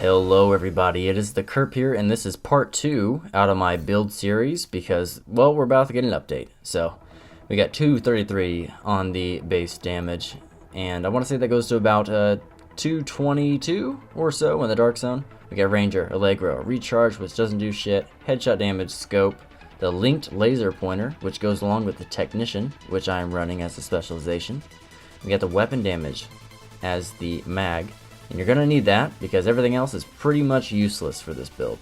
Hello everybody, it is the Kerp here, and this is part 2 out of my build series because, well, we're about to get an update. So, we got 233 on the base damage, and I want to say that goes to about 222 or so in the Dark Zone. We got Ranger, Allegro, Recharge, which doesn't do shit, Headshot Damage, Scope, the Linked Laser Pointer, which goes along with the Technician, which I am running as a specialization. We got the Weapon Damage as the Mag. And you're going to need that because everything else is pretty much useless for this build.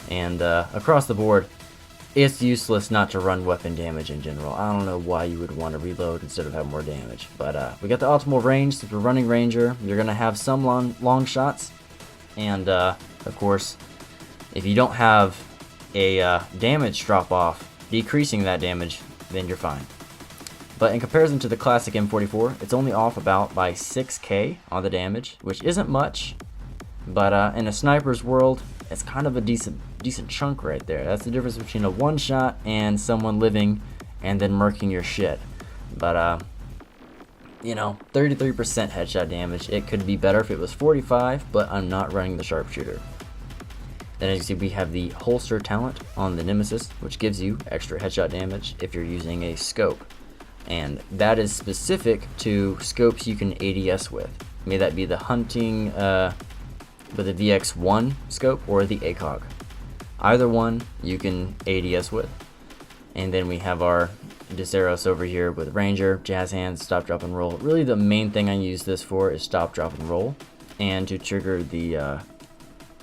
And across the board, it's useless not to run weapon damage in general. I don't know why you would want to reload instead of have more damage. But we got the optimal range. So if you're running Ranger, you're going to have some long shots. And of course, if you don't have a damage drop off, decreasing that damage, then you're fine. But in comparison to the classic M44, it's only off about by 6k on the damage, which isn't much. But in a sniper's world, it's kind of a decent chunk right there. That's the difference between a one-shot and someone living and then murking your shit. But you know, 33% headshot damage. It could be better if it was 45, but I'm not running the sharpshooter. Then as you see, we have the holster talent on the Nemesis, which gives you extra headshot damage if you're using a scope. And that is specific to scopes you can ADS with. May that be the hunting with a VX1 scope or the ACOG. Either one you can ADS with. And then we have our Diceros over here with Ranger, Jazz Hands, Stop, Drop, and Roll. Really the main thing I use this for is Stop, Drop, and Roll. And to trigger the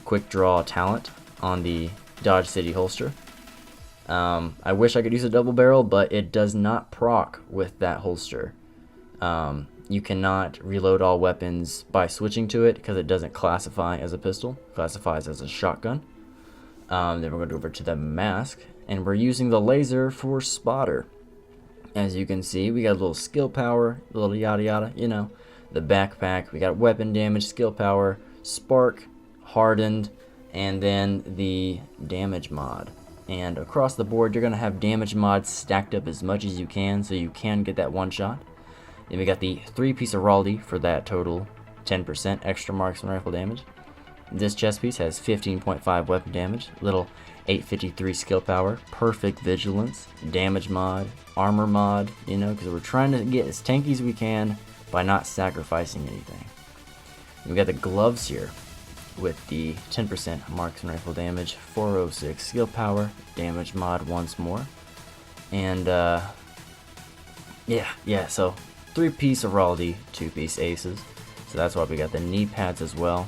Quick Draw talent on the Dodge City holster. I wish I could use a double barrel, but it does not proc with that holster. You cannot reload all weapons by switching to it because it doesn't classify as a pistol, classifies as a shotgun. Then we're going to go over to the mask, and we're using the laser for spotter. As you can see, we got a little skill power, a little yada yada, you know, the backpack. We got weapon damage, skill power, spark, hardened, and then the damage mod. And across the board, you're going to have damage mods stacked up as much as you can so you can get that one shot. Then we got the 3-piece Araldi for that total 10% extra marksman rifle damage. This chest piece has 15.5 weapon damage, little 853 skill power, perfect vigilance, damage mod, armor mod, you know, because we're trying to get as tanky as we can by not sacrificing anything. And we got the gloves here with the 10% marksman rifle damage, 406 skill power, damage mod once more, and yeah, so 3-piece Araldi, 2-piece Aces, so that's why we got the knee pads as well.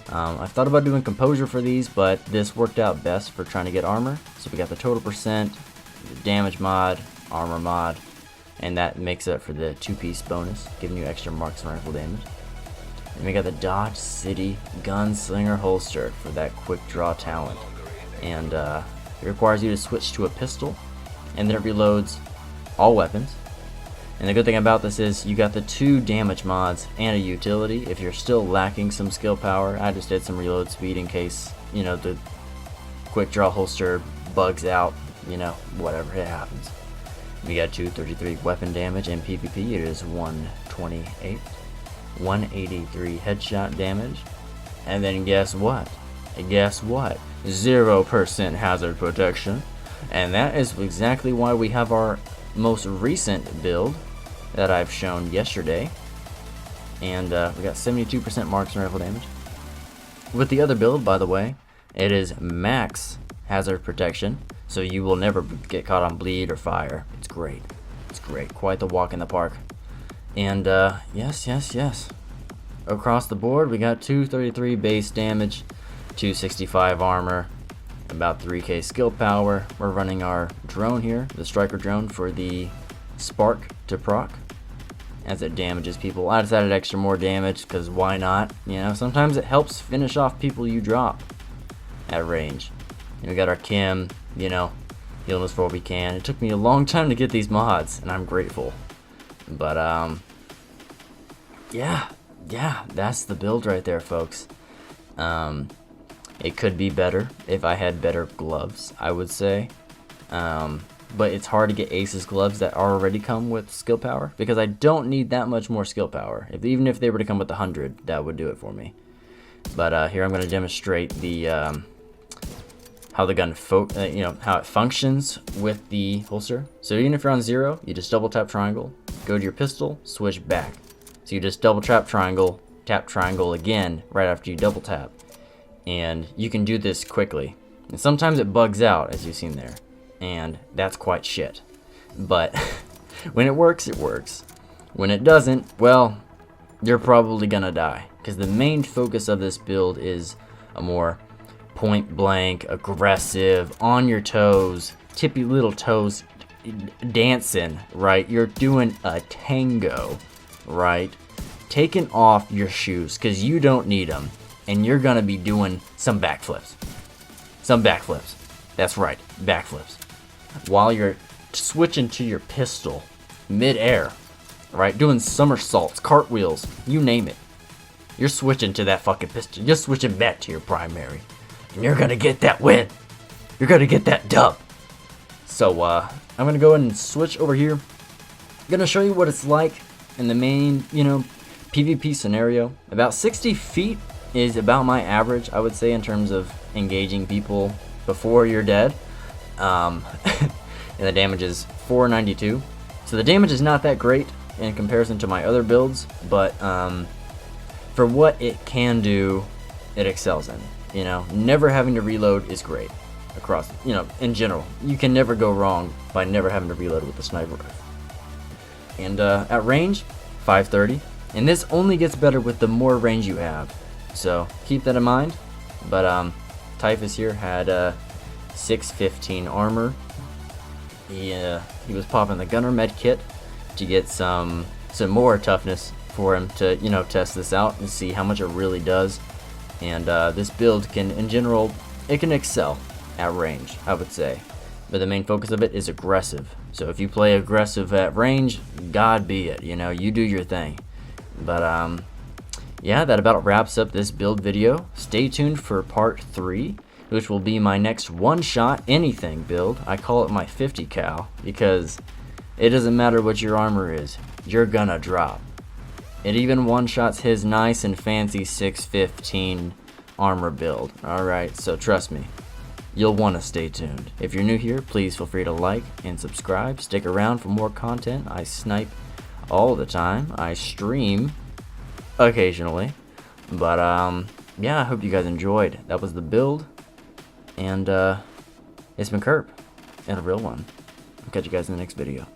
I've thought about doing composure for these, but this worked out best for trying to get armor, so we got the total percent, the damage mod, armor mod, and that makes up for the 2-piece bonus, giving you extra marksman rifle damage. And we got the Dodge City Gunslinger holster for that quick draw talent. And it requires you to switch to a pistol, and then it reloads all weapons. And the good thing about this is you got the 2 damage mods and a utility if you're still lacking some skill power. I just did some reload speed in case, you know, the quick draw holster bugs out, you know, whatever, it happens. We got 233 weapon damage and PvP, it is 128. 183 headshot damage, and then guess what? 0% hazard protection, and that is exactly why we have our most recent build that I've shown yesterday, and we got 72% marksman rifle damage. With the other build, by the way, it is max hazard protection, so you will never get caught on bleed or fire. It's great, quite the walk in the park. And yes. Across the board, we got 233 base damage, 265 armor, about 3k skill power. We're running our drone here, the striker drone, for the spark to proc, as it damages people. I just added extra more damage because why not? You know, sometimes it helps finish off people you drop at range. And we got our Kim, you know, healing us for what we can. It took me a long time to get these mods, and I'm grateful. But yeah, that's the build right there, folks. It could be better if I had better gloves, I would say. But it's hard to get Aces gloves that already come with skill power because I don't need that much more skill power. Even if they were to come with 100, that would do it for me. But here I'm going to demonstrate the how the gun how it functions with the holster. So even if you're on 0, you just double tap triangle, go to your pistol, switch back. So you just double tap triangle again right after you double tap, and you can do this quickly. And sometimes it bugs out, as you've seen there, and that's quite shit. But when it works, it works. When it doesn't, well, you're probably gonna die, because the main focus of this build is a more point blank, aggressive, on your toes, tippy little toes dancing, right? You're doing a tango, right? Taking off your shoes because you don't need them, and you're gonna be doing some backflips. That's right, backflips. While you're switching to your pistol mid-air, right? Doing somersaults, cartwheels, you name it. You're switching to that fucking pistol. You're switching back to your primary. And you're gonna get that win. You're gonna get that dub. So, I'm gonna go ahead and switch over here. I'm gonna show you what it's like in the main, PvP scenario. About 60 feet is about my average, I would say, in terms of engaging people before you're dead. And the damage is 492. So the damage is not that great in comparison to my other builds, but for what it can do, it excels in. Never having to reload is great across, in general. You can never go wrong by never having to reload with the sniper rifle. And at range, 530. And this only gets better with the more range you have. So keep that in mind. But Typhus here had 615 armor. He was popping the gunner med kit to get some more toughness for him to test this out and see how much it really does. And this build can, in general, it can excel at range, I would say. But the main focus of it is aggressive. So if you play aggressive at range, God be it. You do your thing. But yeah, that about wraps up this build video. Stay tuned for part 3, which will be my next one-shot anything build. I call it my 50 cal because it doesn't matter what your armor is, you're gonna drop. It even one-shots his nice and fancy 615 armor build. Alright, so trust me, you'll want to stay tuned. If you're new here, please feel free to like and subscribe. Stick around for more content. I snipe all the time. I stream occasionally. But yeah, I hope you guys enjoyed. That was the build. And it's been Kerp, and a real one. I'll catch you guys in the next video.